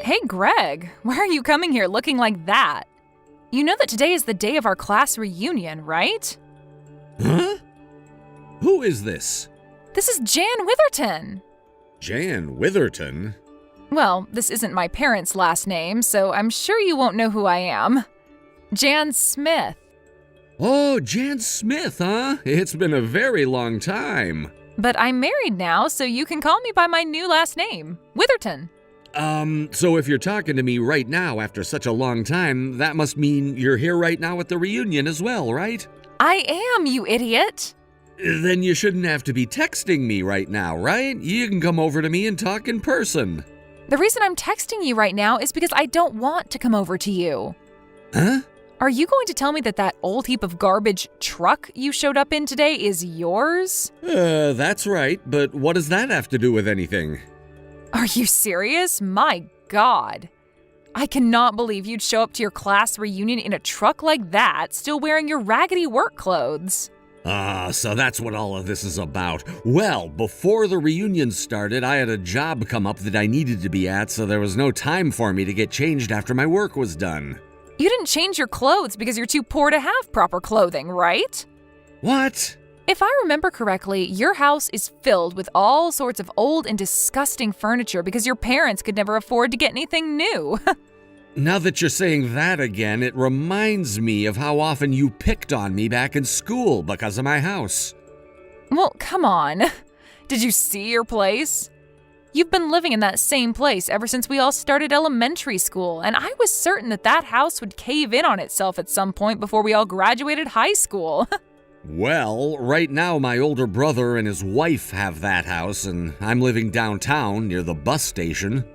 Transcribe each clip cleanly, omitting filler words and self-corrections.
Hey, Greg, why are you coming here looking like that? You know that today is the day of our class reunion, right? Huh? Who is this? This is Jan Witherton. Jan Witherton? Well, this isn't my parents' last name, so I'm sure you won't know who I am. Jan Smith. Oh, Jan Smith, huh? It's been a very long time. But I'm married now, so you can call me by my new last name, Witherton. So if you're talking to me right now after such a long time, that must mean you're here right now at the reunion as well, right? I am, you idiot. Then you shouldn't have to be texting me right now, right? You can come over to me and talk in person. The reason I'm texting you right now is because I don't want to come over to you. Huh? Are you going to tell me that that old heap of garbage truck you showed up in today is yours? That's right, but what does that have to do with anything? Are you serious? My God. I cannot believe you'd show up to your class reunion in a truck like that, still wearing your raggedy work clothes. So that's what all of this is about. Well, before the reunion started, I had a job come up that I needed to be at, so there was no time for me to get changed after my work was done. You didn't change your clothes because you're too poor to have proper clothing, right? What? If I remember correctly, your house is filled with all sorts of old and disgusting furniture because your parents could never afford to get anything new. Now that you're saying that again, it reminds me of how often you picked on me back in school because of my house. Well, come on. Did you see your place? You've been living in that same place ever since we all started elementary school, and I was certain that that house would cave in on itself at some point before we all graduated high school. Well, right now my older brother and his wife have that house, and I'm living downtown near the bus station.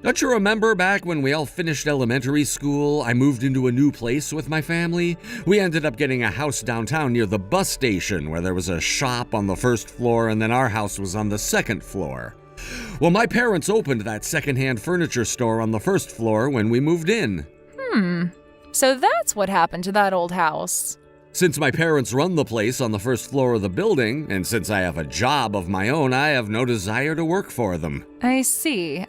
Don't you remember back when we all finished elementary school, I moved into a new place with my family? We ended up getting a house downtown near the bus station where there was a shop on the first floor and then our house was on the second floor. Well, my parents opened that secondhand furniture store on the first floor when we moved in. So that's what happened to that old house. Since my parents run the place on the first floor of the building, and since I have a job of my own, I have no desire to work for them. I see.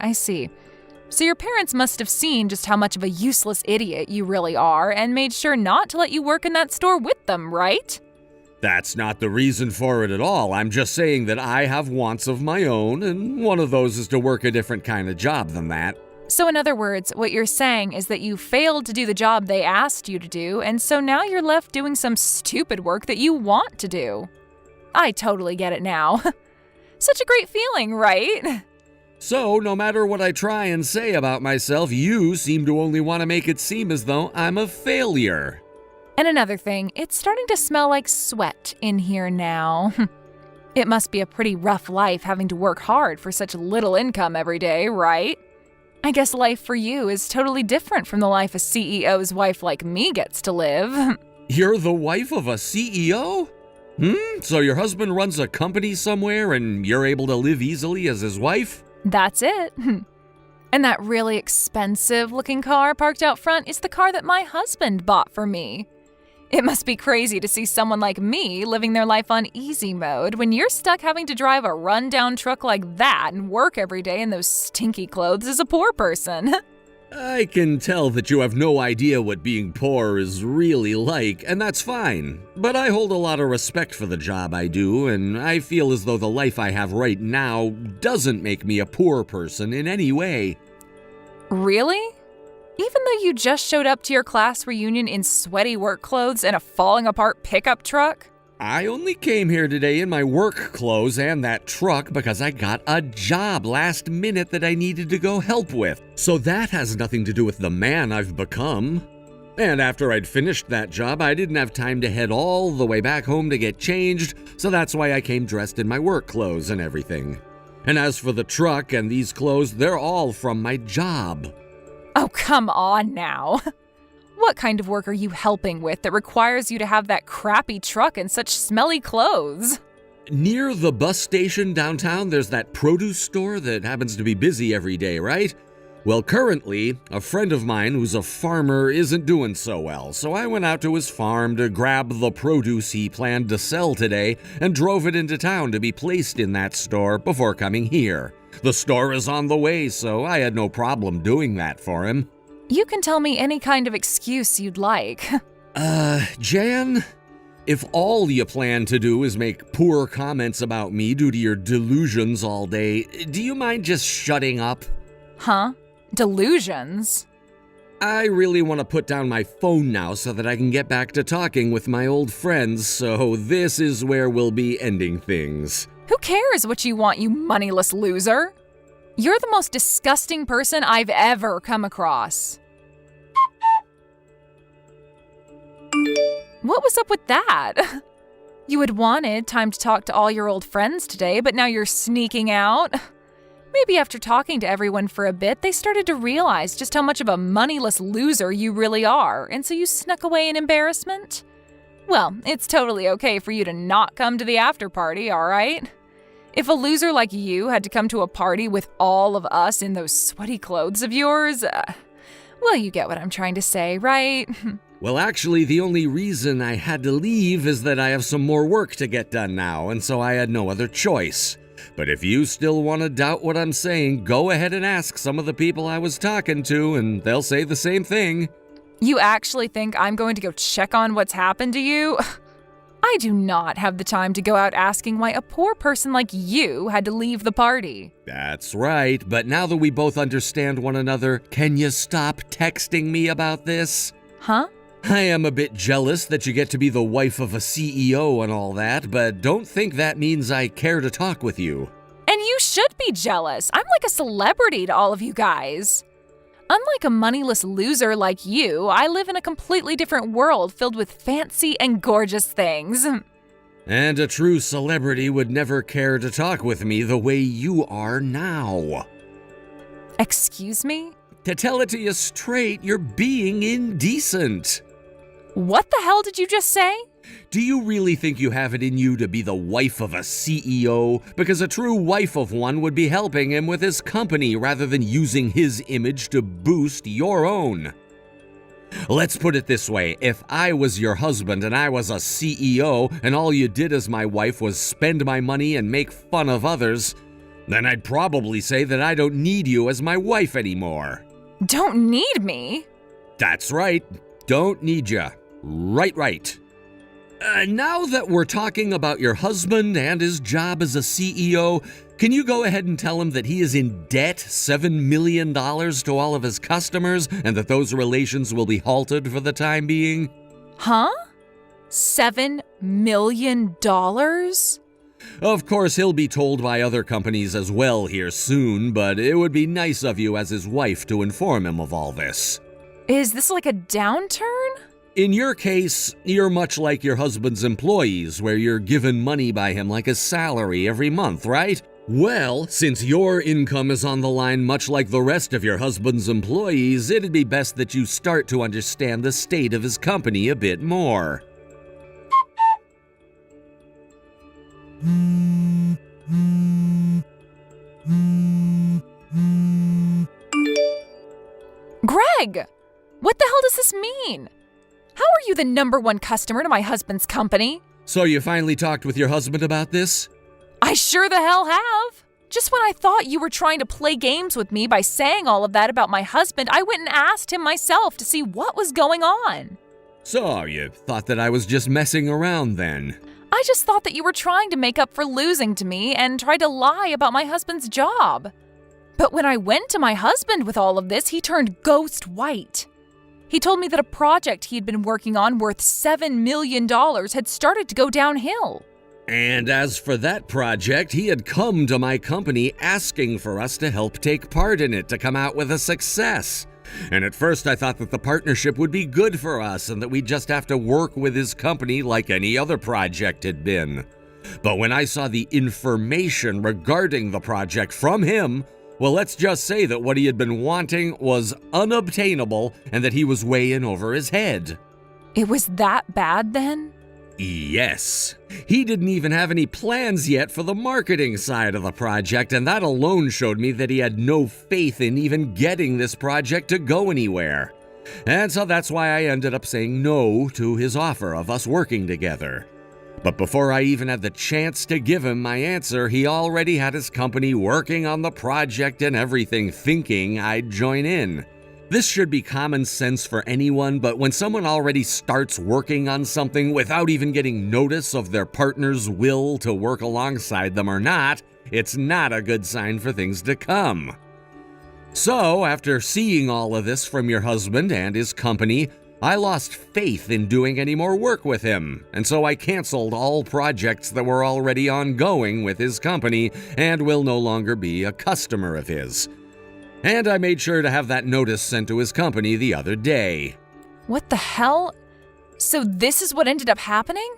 So your parents must have seen just how much of a useless idiot you really are and made sure not to let you work in that store with them, right? That's not the reason for it at all. I'm just saying that I have wants of my own, and one of those is to work a different kind of job than that. So in other words, what you're saying is that you failed to do the job they asked you to do, and so now you're left doing some stupid work that you want to do. I totally get it now. Such a great feeling, right? So, no matter what I try and say about myself, you seem to only want to make it seem as though I'm a failure. And another thing, it's starting to smell like sweat in here now. It must be a pretty rough life having to work hard for such little income every day, right? I guess life for you is totally different from the life a CEO's wife like me gets to live. You're the wife of a CEO? So your husband runs a company somewhere and you're able to live easily as his wife? That's it. And that really expensive-looking car parked out front is the car that my husband bought for me. It must be crazy to see someone like me living their life on easy mode when you're stuck having to drive a run-down truck like that and work every day in those stinky clothes as a poor person. I can tell that you have no idea what being poor is really like, and that's fine. But I hold a lot of respect for the job I do, and I feel as though the life I have right now doesn't make me a poor person in any way. Really? Even though you just showed up to your class reunion in sweaty work clothes and a falling-apart pickup truck? I only came here today in my work clothes and that truck because I got a job last minute that I needed to go help with. So that has nothing to do with the man I've become. And after I'd finished that job, I didn't have time to head all the way back home to get changed, so that's why I came dressed in my work clothes and everything. And as for the truck and these clothes, they're all from my job. Oh, come on now. What kind of work are you helping with that requires you to have that crappy truck and such smelly clothes? Near the bus station downtown, there's that produce store that happens to be busy every day, right? Well, currently, a friend of mine who's a farmer isn't doing so well, so I went out to his farm to grab the produce he planned to sell today and drove it into town to be placed in that store before coming here. The store is on the way, so I had no problem doing that for him. You can tell me any kind of excuse you'd like. Jan, if all you plan to do is make poor comments about me due to your delusions all day, do you mind just shutting up? Huh? Delusions? I really want to put down my phone now so that I can get back to talking with my old friends, so this is where we'll be ending things. Who cares what you want, you moneyless loser? You're the most disgusting person I've ever come across. What was up with that? You had wanted time to talk to all your old friends today, but now you're sneaking out? Maybe after talking to everyone for a bit, they started to realize just how much of a moneyless loser you really are, and so you snuck away in embarrassment? Well, it's totally okay for you to not come to the after party, all right? If a loser like you had to come to a party with all of us in those sweaty clothes of yours, well, you get what I'm trying to say, right? Well, actually, the only reason I had to leave is that I have some more work to get done now, and so I had no other choice. But if you still want to doubt what I'm saying, go ahead and ask some of the people I was talking to, and they'll say the same thing. You actually think I'm going to go check on what's happened to you? I do not have the time to go out asking why a poor person like you had to leave the party. That's right, but now that we both understand one another, can you stop texting me about this? Huh? I am a bit jealous that you get to be the wife of a CEO and all that, but don't think that means I care to talk with you. And you should be jealous. I'm like a celebrity to all of you guys. Unlike a moneyless loser like you, I live in a completely different world filled with fancy and gorgeous things. And a true celebrity would never care to talk with me the way you are now. Excuse me? To tell it to you straight, you're being indecent. What the hell did you just say? Do you really think you have it in you to be the wife of a CEO? Because a true wife of one would be helping him with his company rather than using his image to boost your own. Let's put it this way, if I was your husband and I was a CEO and all you did as my wife was spend my money and make fun of others, then I'd probably say that I don't need you as my wife anymore. Don't need me? That's right, don't need ya. Right. Now that we're talking about your husband and his job as a CEO, can you go ahead and tell him that he is in debt $7 million to all of his customers and that those relations will be halted for the time being? Huh? $7 million? Of course, he'll be told by other companies as well here soon, but it would be nice of you as his wife to inform him of all this. Is this like a downturn? In your case, you're much like your husband's employees, where you're given money by him like a salary every month, right? Well, since your income is on the line much like the rest of your husband's employees, it'd be best that you start to understand the state of his company a bit more. Greg! What the hell does this mean? How are you the #1 customer to my husband's company? So you finally talked with your husband about this? I sure the hell have. Just when I thought you were trying to play games with me by saying all of that about my husband, I went and asked him myself to see what was going on. So you thought that I was just messing around then? I just thought that you were trying to make up for losing to me and tried to lie about my husband's job. But when I went to my husband with all of this, he turned ghost white. He told me that a project he'd been working on worth $7 million had started to go downhill. And as for that project, he had come to my company asking for us to help take part in it to come out with a success. And at first I thought that the partnership would be good for us and that we'd just have to work with his company like any other project had been. But when I saw the information regarding the project from him, well, let's just say that what he had been wanting was unobtainable and that he was way in over his head. It was that bad then? Yes. He didn't even have any plans yet for the marketing side of the project, and that alone showed me that he had no faith in even getting this project to go anywhere. And so that's why I ended up saying no to his offer of us working together. But before I even had the chance to give him my answer, he already had his company working on the project and everything, thinking I'd join in. This should be common sense for anyone, but when someone already starts working on something without even getting notice of their partner's will to work alongside them or not, it's not a good sign for things to come. So, after seeing all of this from your husband and his company, I lost faith in doing any more work with him, and so I canceled all projects that were already ongoing with his company and will no longer be a customer of his. And I made sure to have that notice sent to his company the other day. What the hell? So this is what ended up happening?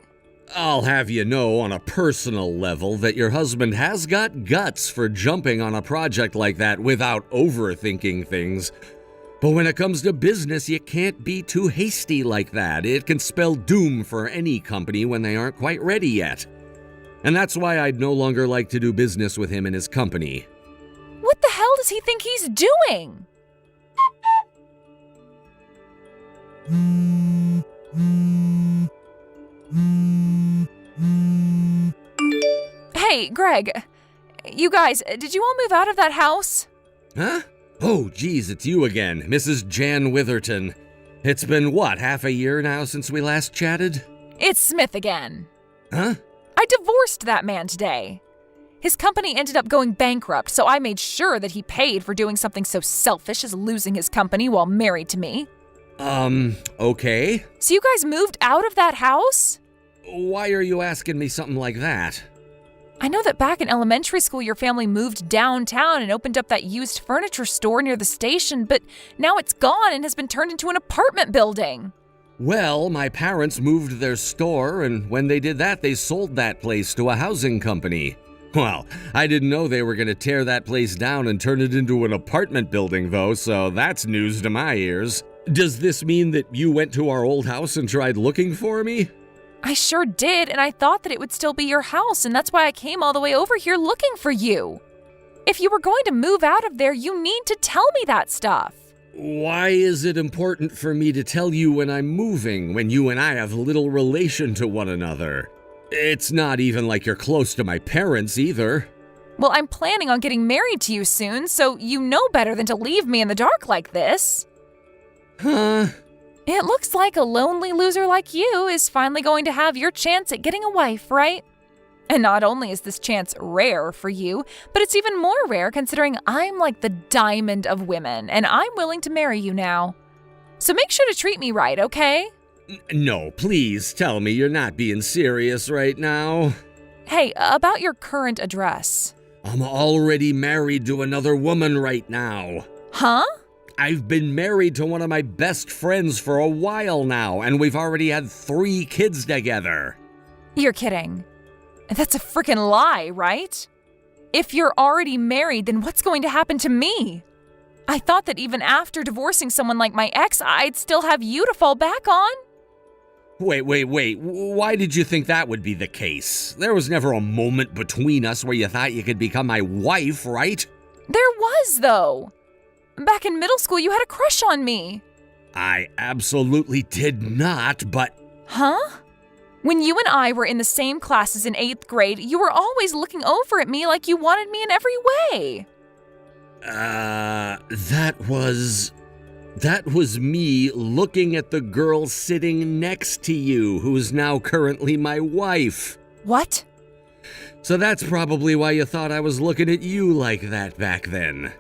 I'll have you know on a personal level that your husband has got guts for jumping on a project like that without overthinking things. But when it comes to business, you can't be too hasty like that. It can spell doom for any company when they aren't quite ready yet. And that's why I'd no longer like to do business with him and his company. What the hell does he think he's doing? Hey, Greg. You guys, did you all move out of that house? Huh? Oh, geez, it's you again, Mrs. Jan Witherton. It's been, what, half a year now since we last chatted? It's Smith again. Huh? I divorced that man today. His company ended up going bankrupt, so I made sure that he paid for doing something so selfish as losing his company while married to me. Okay. So you guys moved out of that house? Why are you asking me something like that? I know that back in elementary school, your family moved downtown and opened up that used furniture store near the station, but now it's gone and has been turned into an apartment building. Well, my parents moved their store, and when they did that, they sold that place to a housing company. Well, I didn't know they were going to tear that place down and turn it into an apartment building, though, so that's news to my ears. Does this mean that you went to our old house and tried looking for me? I sure did, and I thought that it would still be your house, and that's why I came all the way over here looking for you. If you were going to move out of there, you need to tell me that stuff. Why is it important for me to tell you when I'm moving, when you and I have little relation to one another? It's not even like you're close to my parents either. Well, I'm planning on getting married to you soon, so you know better than to leave me in the dark like this. Huh? It looks like a lonely loser like you is finally going to have your chance at getting a wife, right? And not only is this chance rare for you, but it's even more rare considering I'm like the diamond of women, and I'm willing to marry you now. So make sure to treat me right, okay? No, please tell me you're not being serious right now. Hey, about your current address. I'm already married to another woman right now. Huh? I've been married to one of my best friends for a while now, and we've already had 3 kids together. You're kidding. That's a freaking lie, right? If you're already married, then what's going to happen to me? I thought that even after divorcing someone like my ex, I'd still have you to fall back on. Wait. Why did you think that would be the case? There was never a moment between us where you thought you could become my wife, right? There was, though. Back in middle school, you had a crush on me. I absolutely did not, but... Huh? When you and I were in the same classes in 8th grade, you were always looking over at me like you wanted me in every way. That was me looking at the girl sitting next to you, who's now currently my wife. What? So that's probably why you thought I was looking at you like that back then.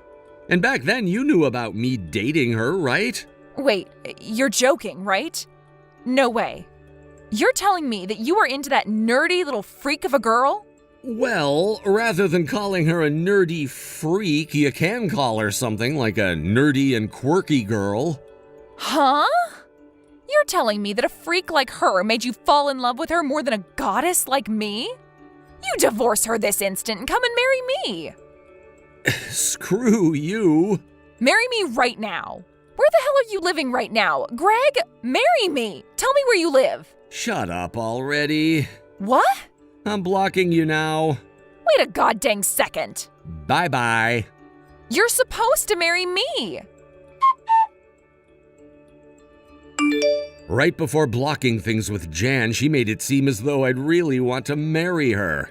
And back then you knew about me dating her, right? Wait, you're joking, right? No way. You're telling me that you are into that nerdy little freak of a girl? Well, rather than calling her a nerdy freak, you can call her something like a nerdy and quirky girl. Huh? You're telling me that a freak like her made you fall in love with her more than a goddess like me? You divorce her this instant and come and marry me. Screw you. Marry me right now. Where the hell are you living right now? Greg, marry me. Tell me where you live. Shut up already. What? I'm blocking you now. Wait a goddamn second. Bye-bye. You're supposed to marry me. Right before blocking things with Jan, she made it seem as though I'd really want to marry her.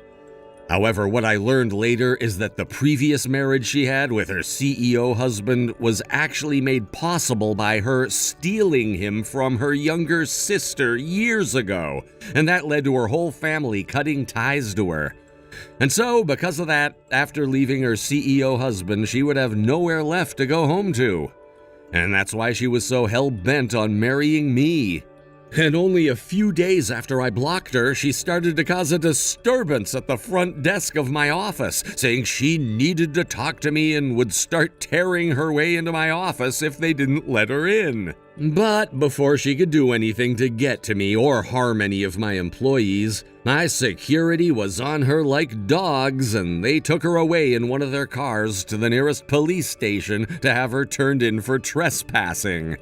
However, what I learned later is that the previous marriage she had with her CEO husband was actually made possible by her stealing him from her younger sister years ago, and that led to her whole family cutting ties to her. And so, because of that, after leaving her CEO husband, she would have nowhere left to go home to. And that's why she was so hell-bent on marrying me. And only a few days after I blocked her, she started to cause a disturbance at the front desk of my office, saying she needed to talk to me and would start tearing her way into my office if they didn't let her in. But before she could do anything to get to me or harm any of my employees, my security was on her like dogs, and they took her away in one of their cars to the nearest police station to have her turned in for trespassing.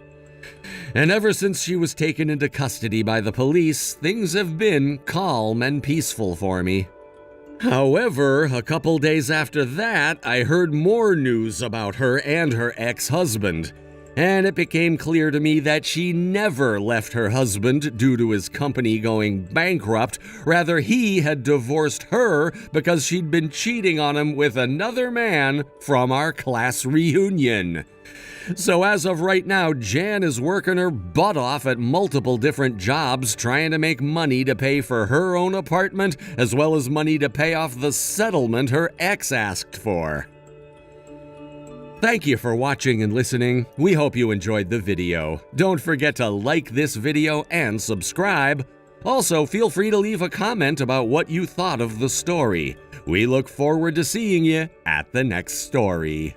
And ever since she was taken into custody by the police, things have been calm and peaceful for me. However, a couple days after that, I heard more news about her and her ex-husband, and it became clear to me that she never left her husband due to his company going bankrupt. Rather, he had divorced her because she'd been cheating on him with another man from our class reunion. So as of right now, Jan is working her butt off at multiple different jobs trying to make money to pay for her own apartment as well as money to pay off the settlement her ex asked for. Thank you for watching and listening. We hope you enjoyed the video. Don't forget to like this video and subscribe. Also, feel free to leave a comment about what you thought of the story. We look forward to seeing you at the next story.